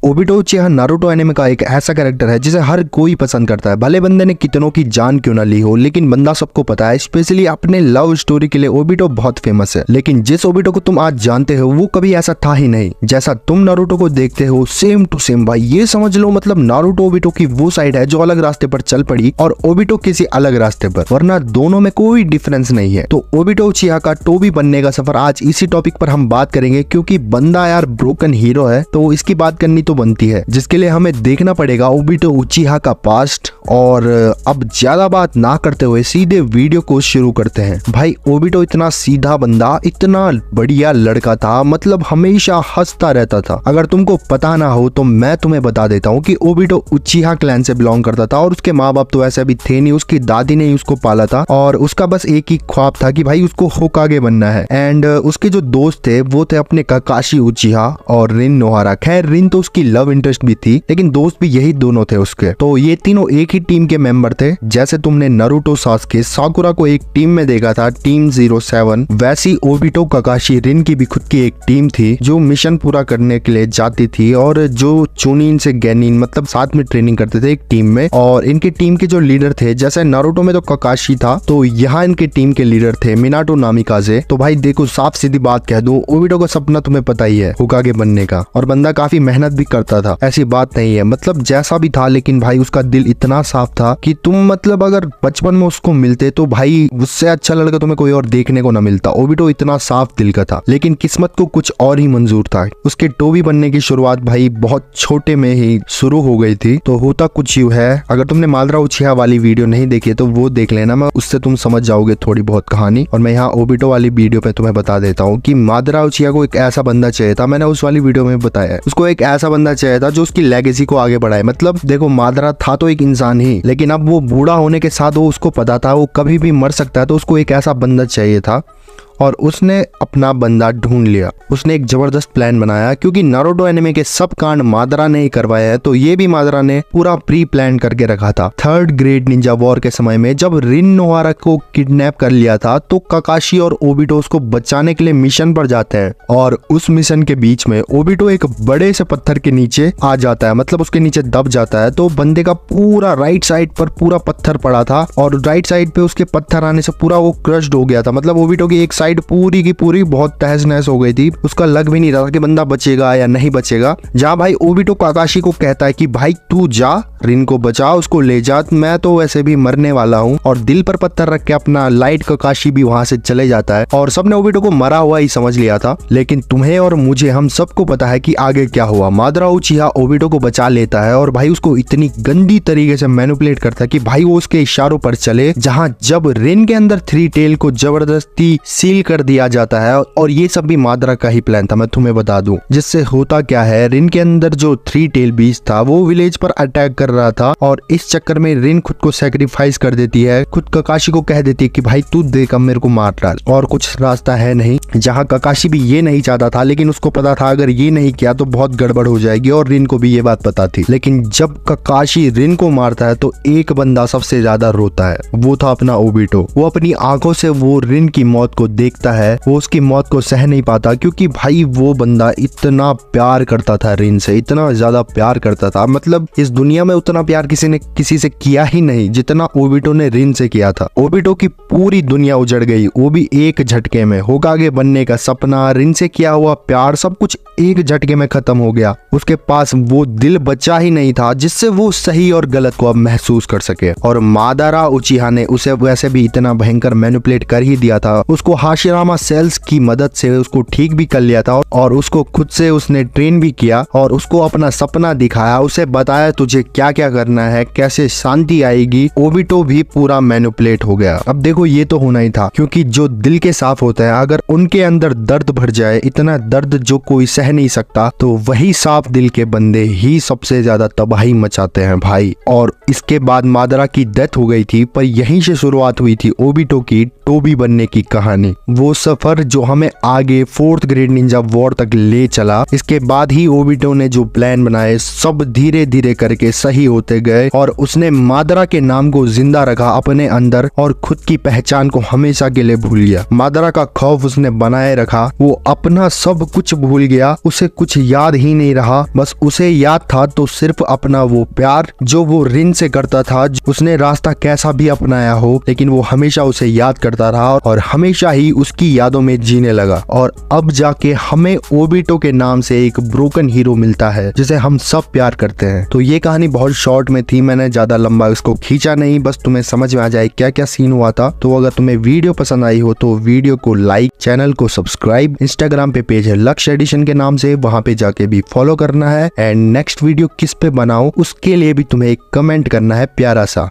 Obito उचिहा Naruto anime का एक ऐसा कैरेक्टर है जिसे हर कोई पसंद करता है। भले बंदे ने कितनों की जान क्यों ना ली हो, लेकिन बंदा सबको पता है। स्पेशली अपने लव स्टोरी के लिए ओबिटो बहुत फेमस है। लेकिन जिस ओबिटो को तुम आज जानते हो वो कभी ऐसा था ही नहीं जैसा तुम नारुतो को देखते हो। सेम टू सेम भाई, ये समझ लो मतलब नारुतो ओबिटो की वो साइड है जो अलग रास्ते पर चल पड़ी और ओबिटो किसी अलग रास्ते पर, वरना दोनों में कोई डिफरेंस नहीं है। तो ओबिटो उचिहा का टोबी बनने का सफर आज इसी टॉपिक पर हम बात करेंगे, क्योंकि बंदा यार ब्रोकन हीरो है तो इसकी बात करनी तो बनती है, जिसके लिए हमें देखना पड़ेगा ओबिटो उचिहा का पास्ट। और अब ज्यादा बात ना करते हुए सीधे वीडियो को शुरू करते हैं। भाई ओबिटो इतना सीधा बंदा, इतना बढ़िया लड़का था, मतलब हमेशा हंसता रहता था। अगर तुमको पता ना हो तो मैं तुम्हें बता देता हूँ कि ओबिटो उचिहा क्लैन से बिलोंग करता था और उसके माँ बाप तो ऐसे भी थे नहीं, उसकी दादी ने ही उसको पाला था और उसका बस एक ही ख्वाब था कि भाई उसको होकागे बनना है। एंड उसके जो दोस्त थे वो थे अपने काकाशी उचिहा और रिन नोहारा। खैर रिन तो उसकी लव इंटरेस्ट भी थी, लेकिन दोस्त भी यही दोनों थे उसके। तो ये तीनों एक ही टीम के मेंबर थे। जैसे तुमने नारुतो सास्के साकुरा को एक टीम में देखा था, टीम 07, वैसी ओबिटो काकाशी रिन की भी खुद की एक टीम थी जो मिशन पूरा करने के लिए जाती थी और जो चुनिन से गेनिन मतलब साथ में ट्रेनिंग करते थे एक टीम में। और इनकी टीम के जो लीडर थे, जैसे नारुतो में तो काकाशी था, तो यहाँ इनके टीम के लीडर थे मिनाटो नामिकाजे। तो भाई देखो, साफ सीधी बात कह दूं, ओबिटो का सपना तुम्हें पता ही है होकागे बनने का, और बंदा काफी मेहनत भी करता था, ऐसी बात नहीं है। मतलब जैसा भी था, लेकिन भाई उसका दिल इतना साफ था कि तुम मतलब अगर बचपन में उसको मिलते तो भाई उससे अच्छा लड़का तुम्हें कोई और देखने को ना मिलता। ओबिटो इतना साफ दिल का था, लेकिन किस्मत को कुछ और ही मंजूर था। उसके टोबी बनने की शुरुआत भाई बहुत छोटे में ही शुरू हो गई थी। तो होता कुछ यूं है, अगर तुमने मादरा उचिहा वाली वीडियो नहीं देखी है तो वो देख लेना, मैं उससे तुम समझ जाओगे थोड़ी बहुत कहानी। और मैं यहाँ ओबिटो वाली वीडियो पे तुम्हें बता देता हूँ कि मादरा उचिहा को एक ऐसा बंदा चाहिए था, मैंने उस वाली वीडियो में बताया, उसको एक ऐसा बंदा चाहिए था जो उसकी लेगेसी को आगे बढ़ाए। मतलब देखो, मादरा था तो एक इंसान ही, लेकिन अब वो बूढ़ा होने के साथ वो उसको पता था वो कभी भी मर सकता है, तो उसको एक ऐसा बंदा चाहिए था और उसने अपना बंदा ढूंढ लिया। उसने एक जबरदस्त प्लान बनाया, क्योंकि नारुतो एनिमे के सब कांड मादरा ने ही करवाया है, तो ये भी मादरा ने पूरा प्री प्लान करके रखा था। 3rd ग्रेड निंजा वॉर के समय में जब रिन नोहारा को किडनैप कर लिया था, तो काकाशी और ओबिटो उसको बचाने के लिए मिशन पर जाते हैं और उस मिशन के बीच में ओबिटो एक बड़े से पत्थर के नीचे आ जाता है, मतलब उसके नीचे दब जाता है। तो बंदे का पूरा राइट साइड पर पूरा पत्थर पड़ा था और राइट साइड पे उसके पत्थर आने से पूरा वो क्रश्ड हो गया था। मतलब ओबिटो की एक साइड पूरी की पूरी बहुत तहस नहस हो गई थी, उसका लग भी नहीं रहा था कि बंदा बचेगा या नहीं बचेगा। जहाँ भाई ओबिटो काकाशी को कहता है कि भाई तू जा, रिन को बचा, उसको ले जा, मैं तो वैसे भी मरने वाला हूँ, और दिल पर पत्थर रख के अपना लाइट काकाशी भी वहां से चले जाता है। और सबने ओबिटो को मरा हुआ ही समझ लिया था, लेकिन तुम्हें और मुझे, हम सबको पता है कि आगे क्या हुआ। मादरा उचिहा ओबिटो को बचा लेता है और भाई उसको इतनी गंदी तरीके से मैनिपुलेट करता है कि भाई वो उसके इशारों पर चले। जहाँ जब रिन के अंदर 3 टेल को जबरदस्ती सील कर दिया जाता है, और ये सब भी मादरा का ही प्लान था, मैं तुम्हें बता दूं। जिससे होता क्या है, रिन के अंदर जो 3 टेल बीस्ट था वो विलेज पर अटैक कर रहा था, और इस चक्कर में रिन खुद को सैक्रिफाइस कर देती है, खुद काकाशी को कह देती है कि भाई तू देख अब मेरे को मार डाल, और कुछ रास्ता है नहीं। जहाँ काकाशी भी ये नहीं चाहता था, लेकिन उसको पता था अगर ये नहीं किया तो बहुत गड़बड़ हो जाएगी, और रिन को भी ये बात पता थी। लेकिन जब काकाशी रिन को मारता है तो एक बंदा सबसे ज्यादा रोता है, वो था अपना ओबिटो। वो अपनी आंखों से वो रिन की मौत को देखता है, वो उसकी मौत को सह नहीं पाता, क्योंकि भाई वो बंदा इतना प्यार करता था रिन से, इतना ज्यादा प्यार करता था। मतलब इस दुनिया में उतना प्यार किसी ने किसी से किया ही नहीं जितना ओबिटो ने रिन से किया था। ओबिटो की पूरी दुनिया उजड़ गई, वो भी एक झटके में। होकागे बनने का सपना, रिन से किया हुआ प्यार, सब कुछ एक झटके में खत्म हो गया। उसके पास वो दिल बचा ही नहीं था जिससे वो सही और गलत को अब महसूस कर सके। और मादरा उचिहा ने उसे वैसे भी इतना भयंकर मैनिपुलेट कर ही दिया था, उसको हाशिरामा सेल्स की मदद से उसको ठीक भी कर लिया था, और उसको खुद से उसने ट्रेन भी किया और उसको अपना सपना दिखाया, उसे बताया तुझे क्या क्या करना है, कैसे शांति आएगी। ओबिटो भी पूरा मैनिपुलेट हो गया। अब देखो, ये तो होना ही था, क्योंकि जो दिल के साफ होता है, अगर उनके अंदर दर्द भर जाए, इतना दर्द जो कोई सह नहीं सकता, तो वही साफ दिल के बंदे ही सबसे ज्यादा तबाही मचाते हैं भाई। और इसके बाद मादरा की डेथ हो गई थी, पर यहीं से शुरुआत हुई थी ओबिटो की टोबी बनने की कहानी। वो सफर जो हमें आगे 4th ग्रेड निंजा वॉर तक ले चला। इसके बाद ही ओबिटो ने जो प्लान बनाए सब धीरे धीरे करके सही होते गए और उसने मादरा के नाम को जिंदा रखा अपने अंदर और खुद की पहचान को हमेशा के लिए भूल गया। मादरा का खौफ उसने बनाए रखा, वो अपना सब कुछ भूल गया, उसे कुछ याद ही नहीं रहा। बस उसे याद था तो सिर्फ अपना वो प्यार जो वो रिन से करता था। उसने रास्ता कैसा भी अपनाया हो लेकिन वो हमेशा उसे याद करता रहा और हमेशा ही उसकी यादों में जीने लगा। और अब जाके हमें ओबिटो के नाम से एक ब्रोकन हीरो मिलता है जिसे हम सब प्यार करते हैं। तो ये कहानी बहुत शॉर्ट में थी, मैंने ज्यादा लंबा इसको खींचा नहीं, बस तुम्हें समझ में आ जाए क्या क्या सीन हुआ था। तो अगर तुम्हें वीडियो पसंद आई हो तो वीडियो को लाइक, चैनल को सब्सक्राइब, इंस्टाग्राम पे पेज है लक्ष्य एडिशन के नाम से, वहां पे जाके भी फॉलो करना है। एंड नेक्स्ट वीडियो किस पे बनाऊं उसके लिए भी तुम्हें एक कमेंट करना है प्यारा सा।